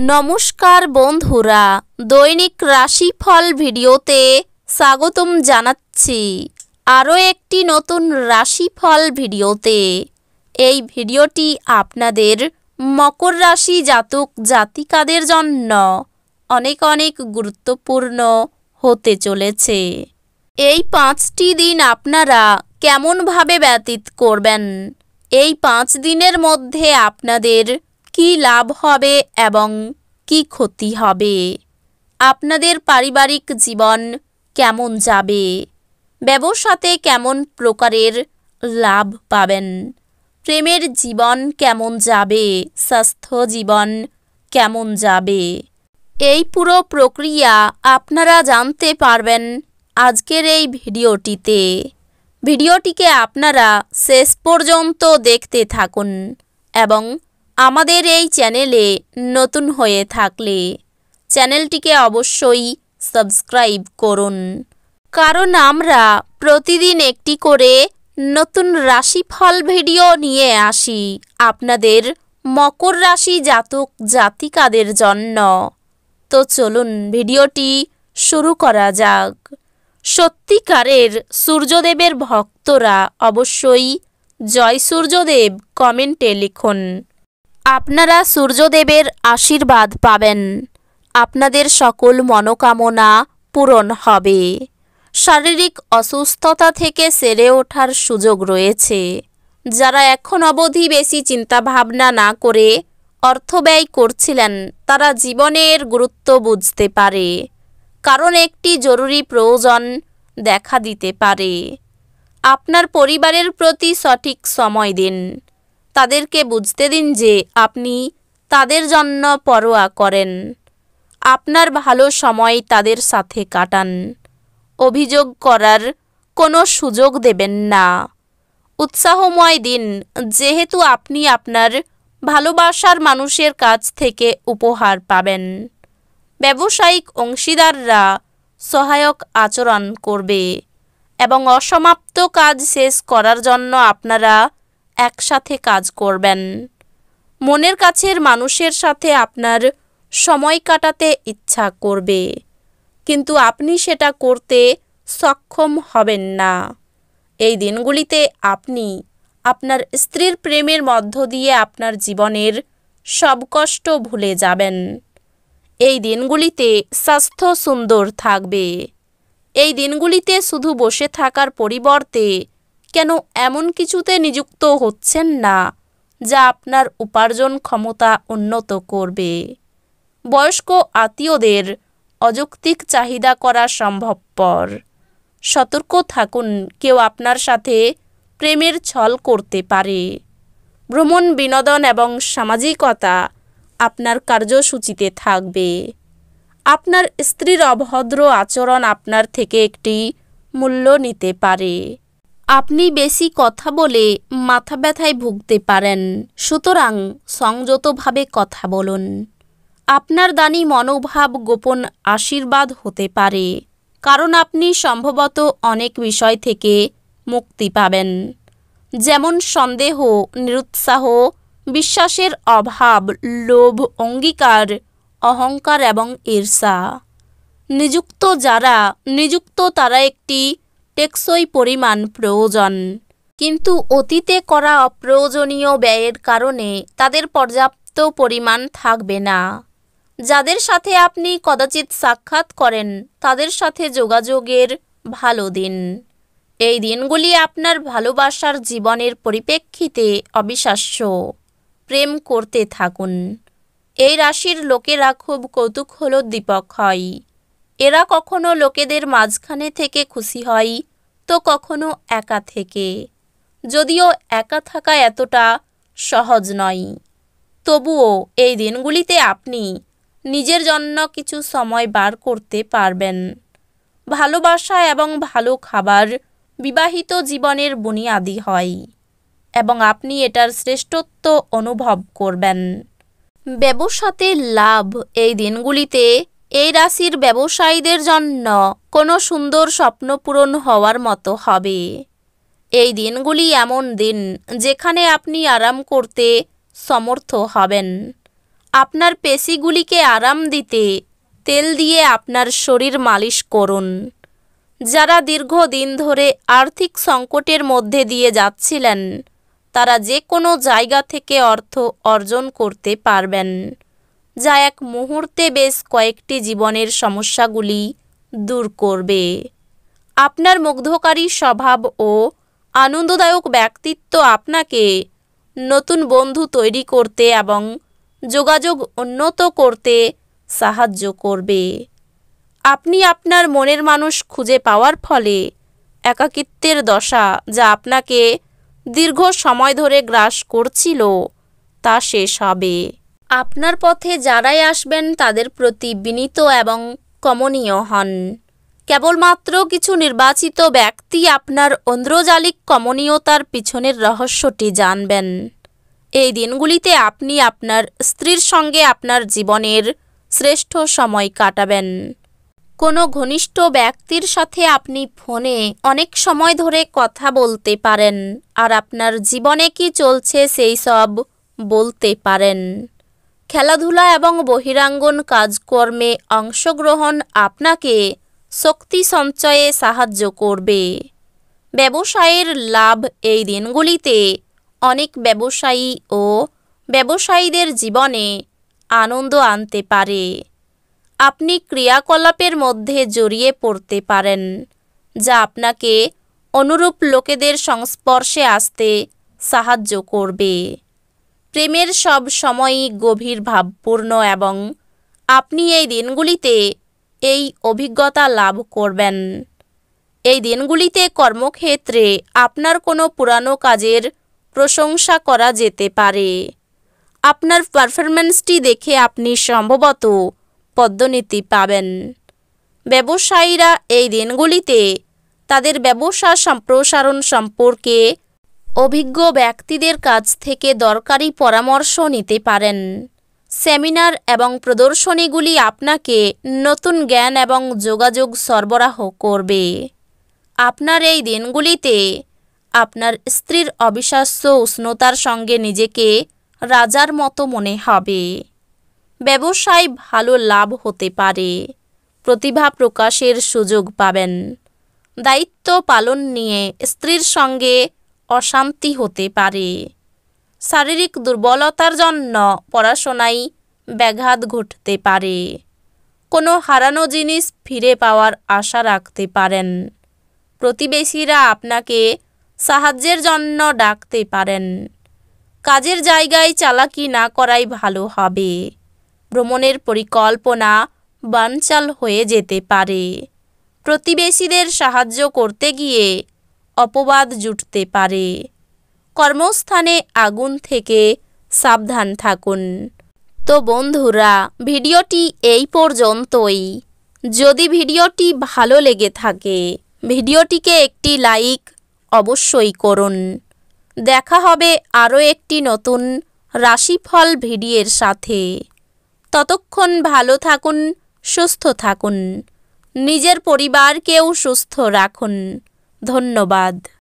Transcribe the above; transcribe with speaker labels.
Speaker 1: নমস্কার বন্ধুরা, দৈনিক রাশিফল ভিডিওতে স্বাগতম জানাচ্ছি আরও একটি নতুন রাশিফল ভিডিওতে। এই ভিডিওটি আপনাদের মকর রাশি জাতক জাতিকাদের জন্য অনেক অনেক গুরুত্বপূর্ণ হতে চলেছে। এই 5টি দিন আপনারা কেমনভাবে ব্যতীত করবেন, এই 5 দিনের মধ্যে আপনাদের কি লাভ হবে এবং কি ক্ষতি হবে, আপনাদের পারিবারিক জীবন কেমন যাবে, ব্যবসাতে কেমন প্রকারের লাভ পাবেন, প্রেমের জীবন কেমন যাবে, স্বাস্থ্য জীবন কেমন যাবে, এই পুরো প্রক্রিয়া আপনারা জানতে পারবেন আজকের এই ভিডিওটিতে। ভিডিওটিকে আপনারা শেষ পর্যন্ত দেখতে থাকুন এবং আমাদের এই চ্যানেলে নতুন হয়ে থাকলে চ্যানেলটিকে অবশ্যই সাবস্ক্রাইব করুন, কারণ আমরা প্রতিদিন একটি করে নতুন রাশিফল ভিডিও নিয়ে আসি আপনাদের মকর রাশি জাতক জাতিকাদের জন্য। তো চলুন ভিডিওটি শুরু করা যাক। সত্যিকারের সূর্যদেবের ভক্তরা অবশ্যই জয় সূর্যদেব কমেন্টে লিখুন। আপনারা সূর্যদেবের আশীর্বাদ পাবেন, আপনাদের সকল মনোকামনা পূরণ হবে, শারীরিক অসুস্থতা থেকে সেরে ওঠার সুযোগ রয়েছে। যারা এখন অবধি বেশি চিন্তাভাবনা না করে অর্থ ব্যয় করছিলেন তারা জীবনের গুরুত্ব বুঝতে পারে, কারণ একটি জরুরি প্রয়োজন দেখা দিতে পারে। আপনার পরিবারের প্রতি সঠিক সময় দিন, তাদেরকে বুঝতে দিন যে আপনি তাদের জন্য পরোয়া করেন। আপনার ভালো সময় তাদের সাথে কাটান, অভিযোগ করার কোনো সুযোগ দেবেন না। উৎসাহময় দিন, যেহেতু আপনি আপনার ভালোবাসার মানুষের কাছ থেকে উপহার পাবেন। ব্যবসায়িক অংশীদাররা সহায়ক আচরণ করবে এবং অসমাপ্ত কাজ শেষ করার জন্য আপনারা একসাথে কাজ করবেন। মনের কাছের মানুষের সাথে আপনার সময় কাটাতে ইচ্ছা করবে, কিন্তু আপনি সেটা করতে সক্ষম হবেন না। এই দিনগুলিতে আপনি আপনার স্ত্রীর প্রেমের মধ্য দিয়ে আপনার জীবনের সব কষ্ট ভুলে যাবেন। এই দিনগুলিতে স্বাস্থ্য সুন্দর থাকবে। এই দিনগুলিতে শুধু বসে থাকার পরিবর্তে কেন এমন কিছুতে নিযুক্ত হচ্ছেন না যা আপনার উপার্জন ক্ষমতা উন্নত করবে। বয়স্ক আত্মীয়দের অযৌক্তিক চাহিদা করা সম্ভবপর। সতর্ক থাকুন, কেউ আপনার সাথে প্রেমের ছল করতে পারে। ভ্রমণ, বিনোদন এবং সামাজিকতা আপনার কার্যসূচিতে থাকবে। আপনার স্ত্রীর অভদ্র আচরণ আপনার থেকে একটি মূল্য নিতে পারে। আপনি বেশি কথা বলে মাথা ব্যথায় ভুগতে পারেন, সুতরাং সংযতভাবে কথা বলুন। আপনার দানি মনোভাব গোপন আশীর্বাদ হতে পারে, কারণ আপনি সম্ভবত অনেক বিষয় থেকে মুক্তি পাবেন, যেমন সন্দেহ, নিরুৎসাহ, বিশ্বাসের অভাব, লোভ, অঙ্গীকার, অহংকার এবং ঈর্ষা। নিযুক্ত তারা একটি টেকসই পরিমাণ প্রয়োজন, কিন্তু অতীতে করা অপ্রয়োজনীয় ব্যয়ের কারণে তাদের পর্যাপ্ত পরিমাণ থাকবে না। যাদের সাথে আপনি কদাচিৎ সাক্ষাৎ করেন তাদের সাথে যোগাযোগের ভালো দিন। এই দিনগুলি আপনার ভালোবাসার জীবনের পরিপ্রেক্ষিতে অবিশ্বাস্য। প্রেম করতে থাকুন। এই রাশির লোকেরা খুব কৌতূহলোদ্দীপক হয়। এরা কখনো লোকেদের মাঝখানে থেকে খুশি হয় তো কখনো একা থেকে। যদিও একা থাকা এতটা সহজ নয়, তবুও এই দিনগুলিতে আপনি নিজের জন্য কিছু সময় বার করতে পারবেন। ভালোবাসা এবং ভালো খাবার বিবাহিত জীবনের বুনিয়াদি হয় এবং আপনি এটার শ্রেষ্ঠত্ব অনুভব করবেন। ব্যবসাতে লাভ, এই দিনগুলিতে এই রাশির ব্যবসায়ীদের জন্য কোনো সুন্দর স্বপ্ন পূরণ হওয়ার মতো হবে। এই দিনগুলি এমন দিন যেখানে আপনি আরাম করতে সমর্থ হবেন। আপনার পেশিগুলিকে আরাম দিতে তেল দিয়ে আপনার শরীর মালিশ করুন। যারা দীর্ঘদিন ধরে আর্থিক সংকটের মধ্যে দিয়ে যাচ্ছিলেন, তারা যে কোনো জায়গা থেকে অর্থ অর্জন করতে পারবেন, যা এক মুহূর্তে বেশ কয়েকটি জীবনের সমস্যাগুলি দূর করবে। আপনার মুগ্ধকারী স্বভাব ও আনন্দদায়ক ব্যক্তিত্ব আপনাকে নতুন বন্ধু তৈরি করতে এবং যোগাযোগ উন্নত করতে সাহায্য করবে। আপনি আপনার মনের মানুষ খুঁজে পাওয়ার ফলে একাকিত্বের দশা, যা আপনাকে দীর্ঘ সময় ধরে গ্রাস করছিল, তা শেষ হবে। আপনার পথে যারাই আসবেন তাদের প্রতি বিনীত এবং কমনীয় হন। কেবলমাত্র কিছু নির্বাচিত ব্যক্তি আপনার ঐন্দ্রজালিক কমনীয়তার পিছনের রহস্যটি জানবেন। এই দিনগুলিতে আপনি আপনার স্ত্রীর সঙ্গে আপনার জীবনের শ্রেষ্ঠ সময় কাটাবেন। কোনো ঘনিষ্ঠ ব্যক্তির সাথে আপনি ফোনে অনেক সময় ধরে কথা বলতে পারেন আর আপনার জীবনে কি চলছে সেই সব বলতে পারেন। খেলাধুলা এবং বহিরাঙ্গন কাজকর্মে অংশগ্রহণ আপনাকে শক্তি সঞ্চয়ে সাহায্য করবে। ব্যবসায়ের লাভ এই দিনগুলিতে অনেক ব্যবসায়ী ও ব্যবসায়ীদের জীবনে আনন্দ আনতে পারে। আপনি ক্রিয়াকলাপের মধ্যে জড়িয়ে পড়তে পারেন, যা আপনাকে অনুরূপ লোকেদের সংস্পর্শে আসতে সাহায্য করবে। প্রেমের সব সময়ই গভীর ভাবপূর্ণ এবং আপনি এই দিনগুলিতে এই অভিজ্ঞতা লাভ করবেন। এই দিনগুলিতে কর্মক্ষেত্রে আপনার কোনো পুরানো কাজের প্রশংসা করা যেতে পারে। আপনার পারফরম্যান্সটি দেখে আপনি সম্ভবত পদোন্নতি পাবেন। ব্যবসায়ীরা এই দিনগুলিতে তাদের ব্যবসা সম্প্রসারণ সম্পর্কে অভিজ্ঞ ব্যক্তিদের কাছ থেকে দরকারি পরামর্শ নিতে পারেন। সেমিনার এবং প্রদর্শনীগুলি আপনাকে নতুন জ্ঞান এবং যোগাযোগ সরবরাহ করবে। আপনার এই দিনগুলিতে আপনার স্ত্রীর অবিশ্বাস্য উষ্ণতার সঙ্গে নিজেকে রাজার মতো মনে হবে। ব্যবসায় ভালো লাভ হতে পারে। প্রতিভা প্রকাশের সুযোগ পাবেন। দায়িত্ব পালন নিয়ে স্ত্রীর সঙ্গে অশান্তি হতে পারে। শারীরিক দুর্বলতার জন্য পড়াশোনায় ব্যাঘাত ঘটতে পারে। কোনো হারানো জিনিস ফিরে পাওয়ার আশা রাখতে পারেন। প্রতিবেশীরা আপনাকে সাহায্যের জন্য ডাকতে পারেন। কাজের জায়গায় চালাকি না করাই ভালো হবে। ভ্রমণের পরিকল্পনা বানচাল হয়ে যেতে পারে। প্রতিবেশীদের সাহায্য করতে গিয়ে অপবাদ জুটতে পারে। কর্মস্থানে আগুন থেকে সাবধান থাকুন। তো বন্ধুরা, ভিডিওটি এই পর্যন্তই। যদি ভিডিওটি ভালো লেগে থাকে, ভিডিওটিকে একটি লাইক অবশ্যই করুন। দেখা হবে আরও একটি নতুন রাশিফল ভিডিওর সাথে। ততক্ষণ ভালো থাকুন, সুস্থ থাকুন, নিজের পরিবারকেও সুস্থ রাখুন। ধন্যবাদ।